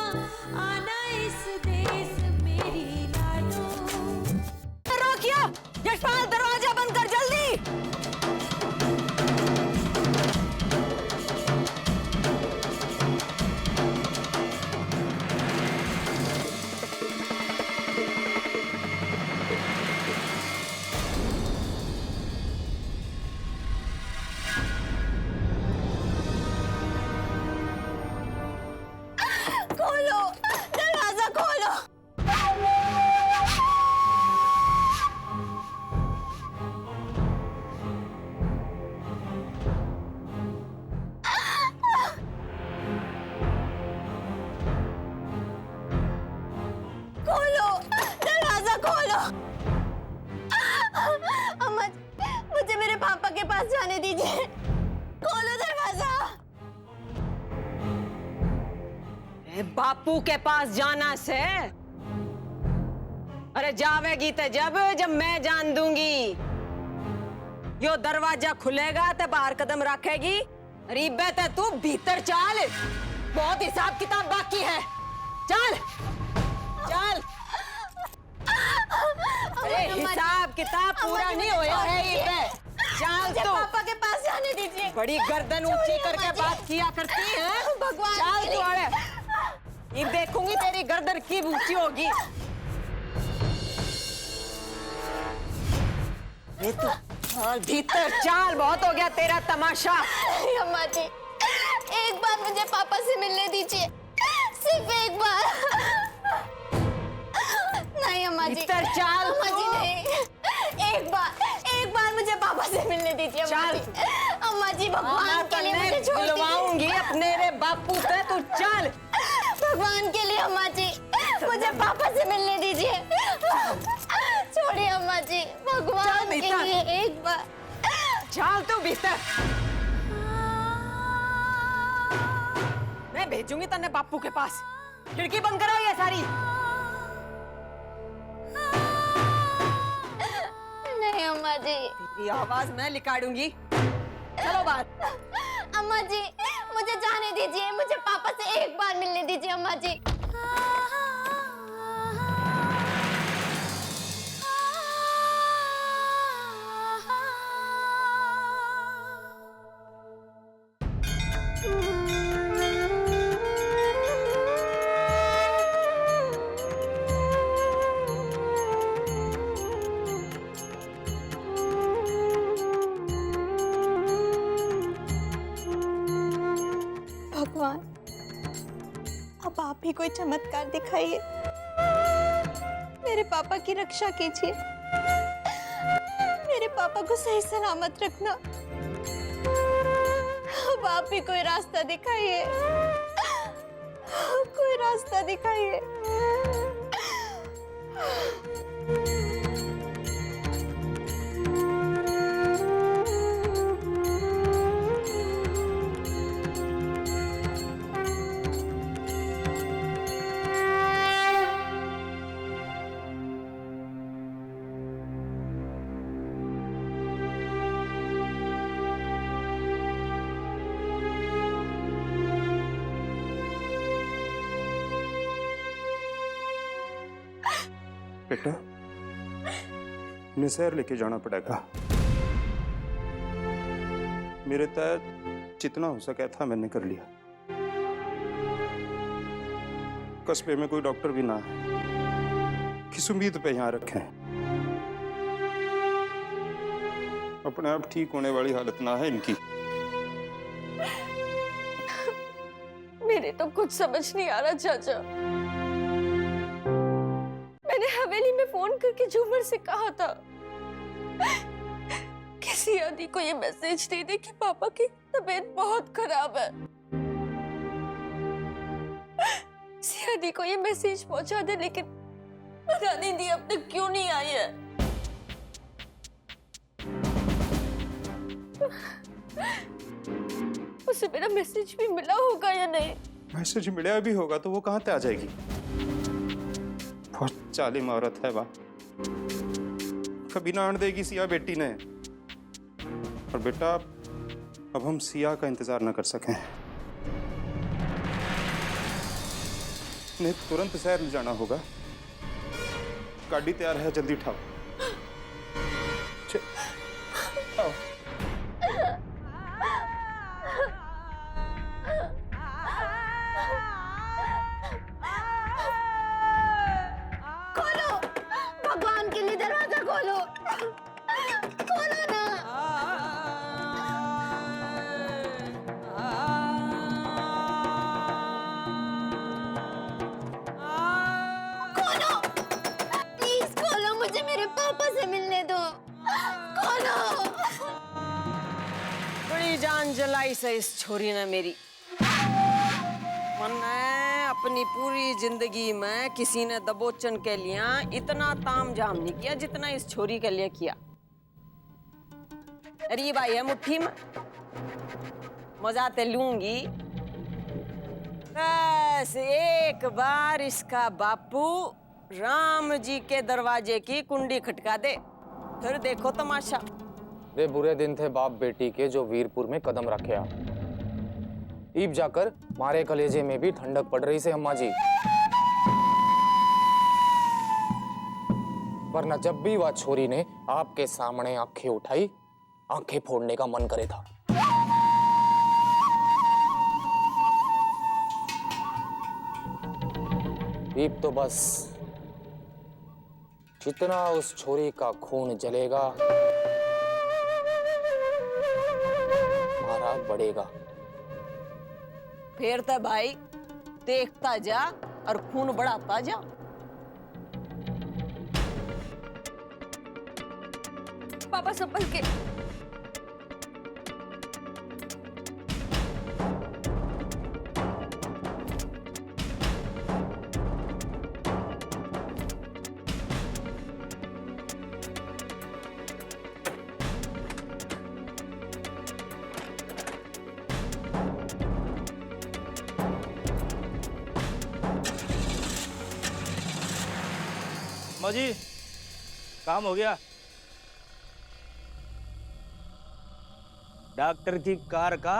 आना इस देश मेरी लाडो। रोकियो, यशपाल दरवाजा बंद कर जल्दी। खोलो, दरवाजा खोलो। खोलो, दरवाजा खोलो। अम्मा, मुझे मेरे पापा के पास जाने दीजिए। खोलो दरवाजा। बापू के पास जाना से? अरे जावेगी तो जब मैं जान दूंगी। यो दरवाजा खुलेगा तो बाहर कदम रखेगी। रीबे ते तू भीतर चल, बहुत हिसाब किताब बाकी है। चल चल। अरे हिसाब किताब पूरा नहीं होया है ये। चल तू। पापा के पास जाने दीजिए। बड़ी गर्दन ऊंची करके बात किया करती है। भगवान चल तू। अरे ये देखूंगी तेरी गर्दन की ऊंची होगी। ये तो चल भीतर चल, बहुत हो गया तेरा तमाशा। अम्मा जी, एक बार मुझे पापा से मिलने दीजिए, सिर्फ एक बार। नहीं अम्मा जी, भीतर चल। अम्मा जी नहीं, एक बार मुझे पापा से मिलने दीजिए अम्मा जी। अम्मा जी भगवान के लिए मुझे छोड़ दीजिए। बुलवाऊंगी अपने रे बापू से, तू चल। भगवान के लिए अम्मा जी, मुझे पापा से मिलने दीजिए। छोड़िए अम्मा जी, भगवान के लिए एक बार। चल तू भीतर। मैं भेजूंगी तन्ने बापू के पास। खिड़की बंद करो ये सारी। नहीं अम्मा जी, तेरी आवाज मैं निकालूंगी। चलो बाहर। अम्मा जी मुझे जाने दीजिए, मुझे पापा से एक बार मिलने दीजिए अम्मा जी। भगवान, अब आप ही कोई चमत्कार दिखाइए, मेरे पापा की रक्षा कीजिए, मेरे पापा को सही सलामत रखना। अब आप ही कोई रास्ता दिखाइए, कोई रास्ता दिखाइए। बेटा, निसैर लेके जाना पड़ेगा। मेरे तहत जितना हो सका था मैंने कर लिया। कस्बे में कोई डॉक्टर भी ना है, किस उम्मीद पे यहाँ रखें। अपने आप ठीक होने वाली हालत ना है इनकी। मेरे तो कुछ समझ नहीं आ रहा चाचा। मैंने हवेली में फोन करके झूमर से कहा था कि सियादी को ये मैसेज दे दे कि पापा की तबीयत बहुत खराब है। सियादी को ये मैसेज पहुंचा दे, लेकिन पता नहीं दी अब तक क्यों नहीं आई है। उसे मेरा मैसेज भी मिला होगा या नहीं? मैसेज मिला भी होगा तो वो कहाँ से आ जाएगी? बहुत जालिम औरत है वाह, कभी ना आने देगी सिया बेटी ने। और बेटा, अब हम सिया का इंतजार ना कर सकें। इन्हें तुरंत शहर ले जाना होगा। गाड़ी तैयार है, जल्दी उठाओ। आओ। खोलो, भगवान के लिए दरवाजा खोलो, खोलो ना। खोलो, प्लीज खोलो, मुझे मेरे पापा से मिलने दो। खोलो। बड़ी जान जलाई से इस छोरी ने मेरी। मैंने अपनी पूरी जिंदगी में किसी ने दबोचन के लिए इतना तामझाम नहीं किया जितना इस छोरी के लिए किया। अरे भाई है मुट्ठी में, मजा ते लूंगी। बस एक बार इसका बापू राम जी के दरवाजे की कुंडी खटका दे, फिर देखो तमाशा। वे बुरे दिन थे बाप बेटी के जो वीरपुर में कदम रखे आप। ईब जाकर मारे कलेजे में भी ठंडक पड़ रही से अम्मा जी। वरना जब भी वह छोरी ने आपके सामने आंखें उठाई, आंखें फोड़ने का मन करे था। ईब तो बस जितना उस छोरी का खून जलेगा, मारा बढ़ेगा। फिर तो भाई देखता जा और खून बढ़ाता जा। पापा संभल के। माँ जी, काम हो गया। डॉक्टर की कार का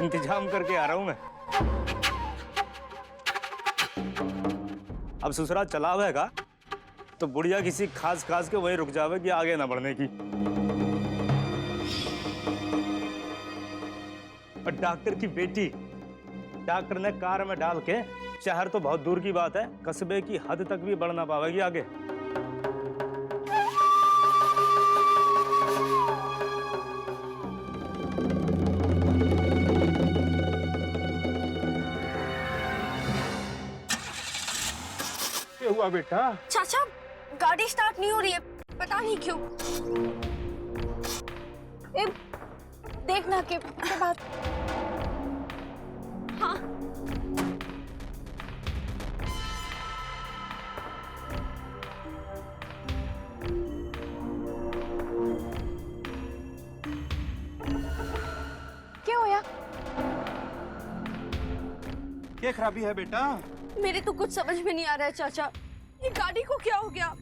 इंतजाम करके आ रहा हूं मैं। अब ससुराल चला हुएगा तो बुढ़िया किसी खास के वहीं रुक जावेगी, आगे ना बढ़ने की। और डॉक्टर की बेटी डॉक्टर ने कार में डाल के, शहर तो बहुत दूर की बात है, कस्बे की हद तक भी बढ़ ना पाएगी आगे। क्या हुआ बेटा? चाचा, गाड़ी स्टार्ट नहीं हो रही है, पता नहीं क्यों। देखना के बाद। हाँ। क्या होया? क्या खराबी है बेटा? मेरे तो कुछ समझ में नहीं आ रहा है चाचा, ये गाड़ी को क्या हो गया?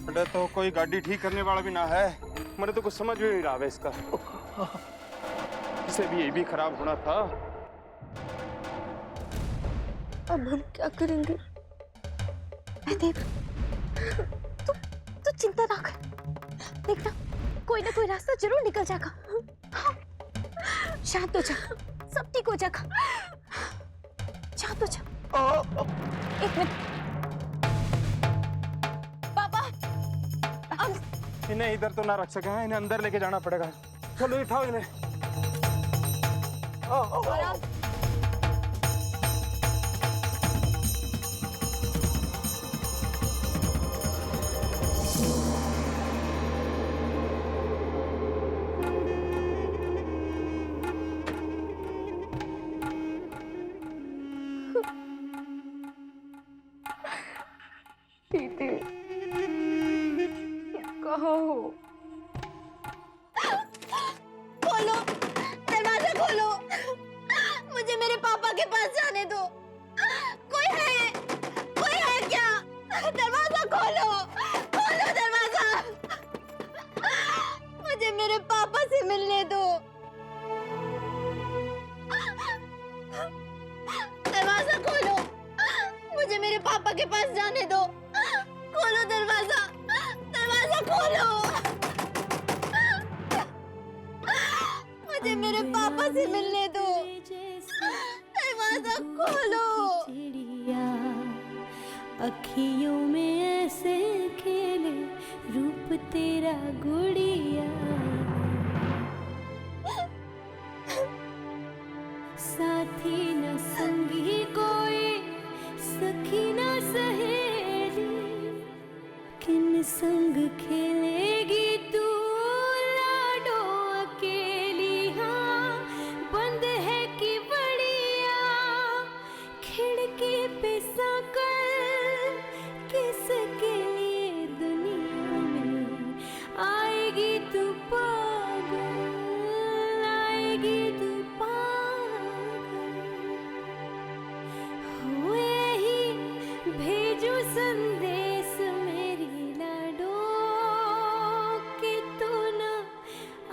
बेटा तो कोई गाड़ी ठीक करने वाला भी ना है, मैंने तो कुछ समझ में नहीं रहा है इसका। इसे भी ये भी खराब होना था। अब हम क्या करेंगे? देव, तू चिंता ना कर, देखना कोई ना कोई रास्ता जरूर निकल जाएगा। हाँ। शांत हो जा, सब ठीक हो जाएगा। शांत हो जा। एक मिनट पापा, इन्हें इधर तो ना रख सके हैं, इन्हें अंदर लेके जाना पड़ेगा। चलो उठाओ इन्हें। आराम। दीदी, कहाँ हो? खोलो, दरवाजा खोलो, मुझे मेरे पापा के पास जाने दो। कोई है क्या? दरवाजा खोलो, खोलो दरवाजा, मुझे मेरे पापा से मिलने दो। के पास जाने दो। खोलो दरवाजा, दरवाजा खोलो। मुझे मेरे पापा से मिलने दो। दरवाजा खोलो। चिड़िया अखियों में ऐसे खेले रूप तेरा गुड़िया, साथी न संगी कोई, सखी न सहेली, किन संग खेलेगी तू लाडो अकेली। हाँ बंद है कि बढ़िया खिड़की पे साकर, किसके लिए दुनिया में आएगी तू पागल, आएगी तू भेजू संदेश मेरी लाडो कि तू न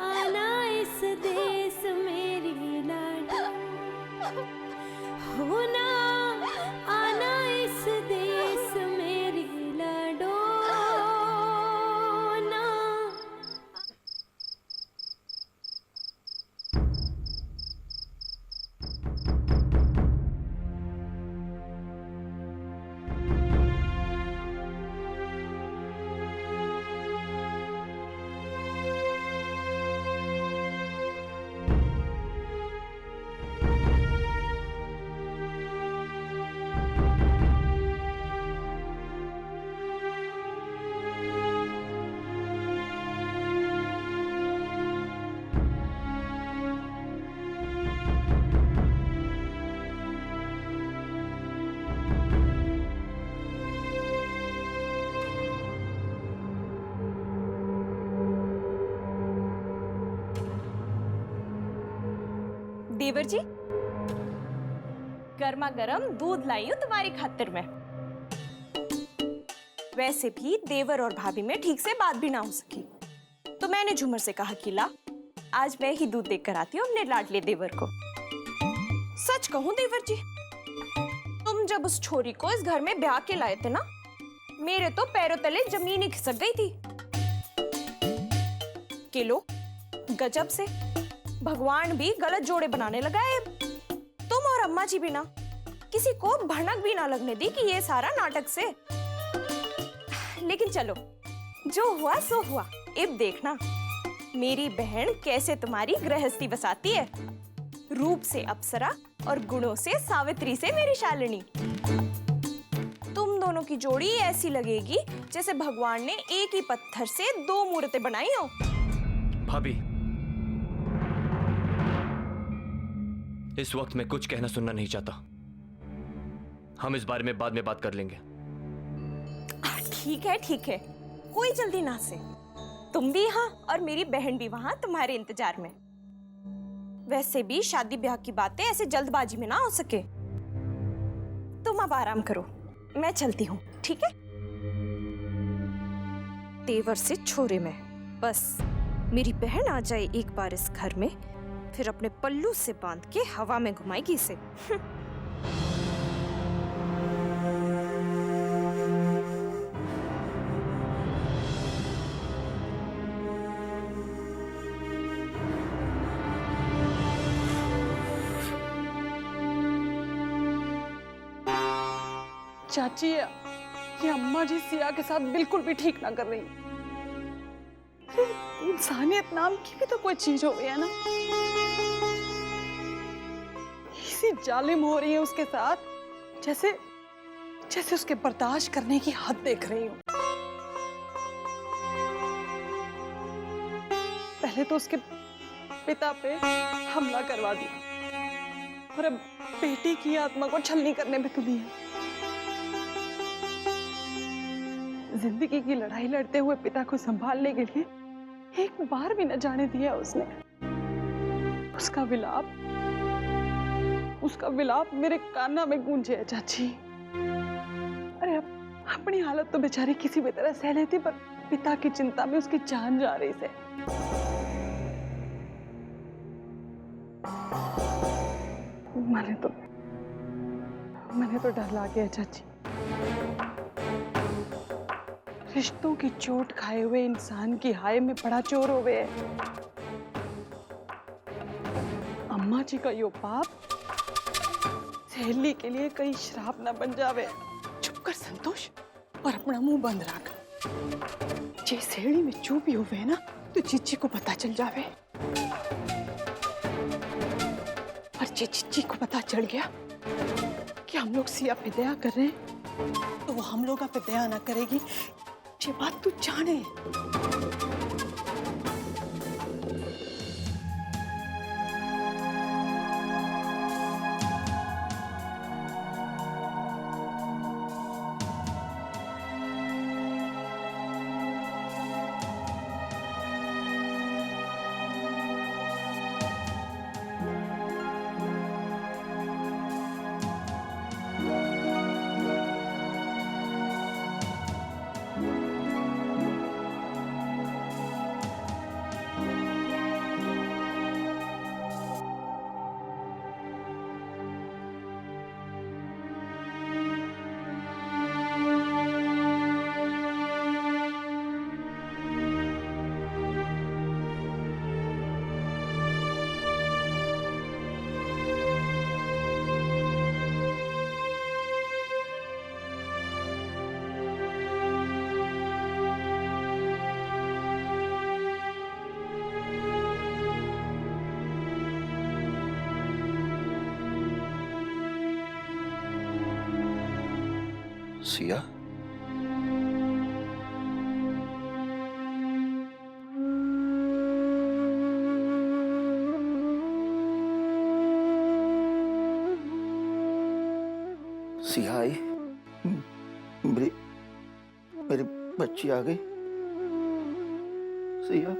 आना इस देश मेरी लाडो, हो ना आना इस देश मेरी लाडो ना। देवर जी, गर्मा गर्म दूध लाई हूं तुम्हारी खातिर में। वैसे भी देवर और भाभी में ठीक से बात भी ना हो सकी, तो मैंने झूमर से कहा कि ला आज मैं ही दूध देकर आती हूँ अपने लाडले देवर को। सच कहूं देवर जी, तुम जब उस छोरी को इस घर में ब्याह के लाए थे ना, मेरे तो पैरों तले जमीन ही खिसक गई थी। किलो गजब से भगवान भी गलत जोड़े बनाने लगा है। तुम और अम्मा जी भी ना किसी को भनक भी ना लगने दी कि ये सारा नाटक से। लेकिन चलो, जो हुआ सो हुआ। अब देखना मेरी बहन कैसे तुम्हारी गृहस्थी बसाती है, रूप से अप्सरा और गुणों से सावित्री से मेरी शालिनी। तुम दोनों की जोड़ी ऐसी लगेगी जैसे भगवान ने एक ही पत्थर से दो मूर्तें बनाई हो। भाभी, इस वक्त मैं कुछ कहना सुनना नहीं चाहता। हम इस बारे में बाद में बात कर लेंगे। ठीक है, कोई जल्दी ना से। तुम भी यहाँ और मेरी बहन भी वहां तुम्हारे इंतजार में। वैसे भी शादी ब्याह की बातें ऐसे जल्दबाजी में ना हो सके। तुम अब आराम करो, मैं चलती हूँ, ठीक है? तेवर से छोरे में, बस मेरी बहन आ जाए एक बार इस घर में, फिर अपने पल्लू से बांध के हवा में घुमाएगी इसे। चाची, ये अम्मा जी सिया के साथ बिल्कुल भी ठीक ना कर रही। इंसानियत नाम की भी तो कोई चीज हो गई है ना। ऐसी जालिम हो रही है उसके साथ, जैसे जैसे उसके बर्दाश्त करने की हद देख रही हूँ। पहले तो उसके पिता पे हमला करवा दिया और अब बेटी की आत्मा को छलनी करने में तुली है। जिंदगी की लड़ाई लड़ते हुए पिता को संभालने के लिए एक बार भी न जाने दिया उसने। उसका विलाप मेरे काना में गूंजे है चाची। अरे अब अपनी हालत तो बेचारी किसी भी तरह सह लेती, पर पिता की चिंता में उसकी जान जा रही से। मैंने तो डर लग गया चाची। रिश्तों की चोट खाए हुए इंसान की हाय में बड़ा चोर हो गए। अम्मा जी का यो पाप सहेली के लिए कहीं श्राप ना बन जावे। चुप कर संतोष और अपना मुंह बंद रख। जे सहेली में चुप ही हुए ना तो चिच्ची को पता चल जावे, और जे चिच्ची को पता चल गया कि हम लोग सिया पे दया कर रहे हैं तो वो हम लोग पे दया ना करेगी। ये बात तू जाने। सिया, सिया आई। मेरी मेरी बच्ची आ गई। सिया,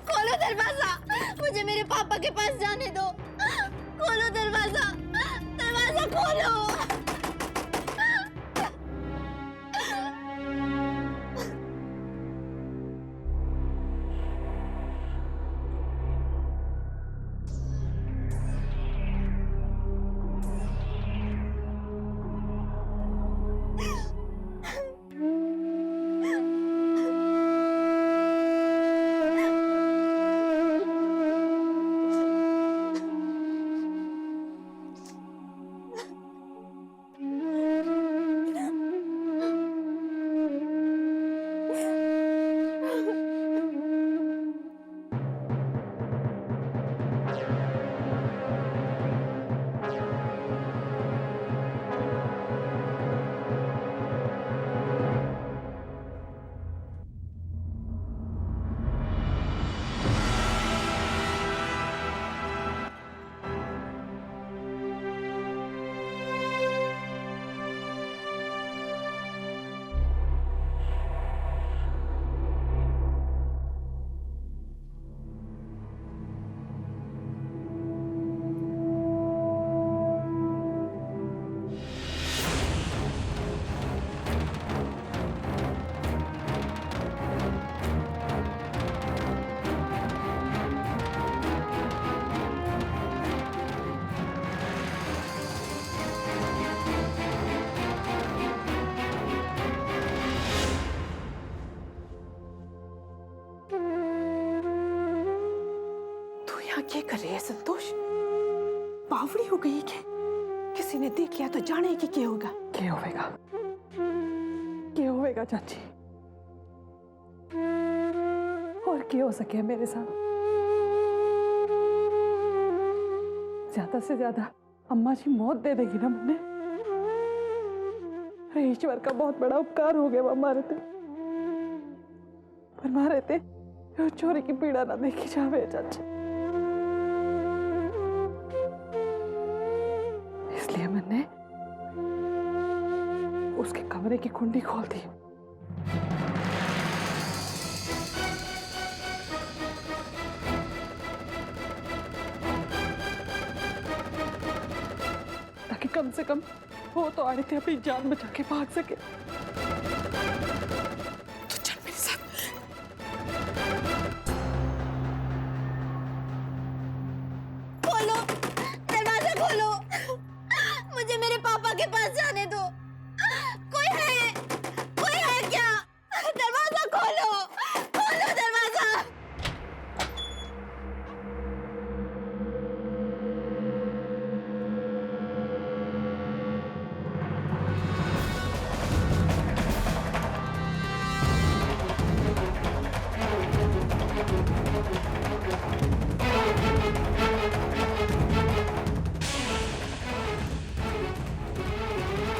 खोलो दरवाजा, मुझे मेरे पापा के पास जाने दो। खोलो दरवाजा, दरवाजा खोलो। क्या कर रही है संतोष? बावड़ी हो गई क्या? किसी ने देख लिया तो जाने कि क्या होगा। क्या होगा? क्या होगा चाची? और क्या हो सके मेरे साथ? ज्यादा से ज्यादा अम्मा जी मौत दे देगी ना मुझे। अरे ईश्वर का बहुत बड़ा उपकार हो गया हमारे ते। पर मारे ते चोरी की पीड़ा ना देखी जावे चाची। इसलिए मैंने उसके कमरे की कुंडी खोल दी। ताकि कम से कम वो तो आड़े थे अपनी जान बचा के भाग सके। तो चल मेरे साथ, दरवाजा खोलो, मुझे मेरे पापा के पास जाने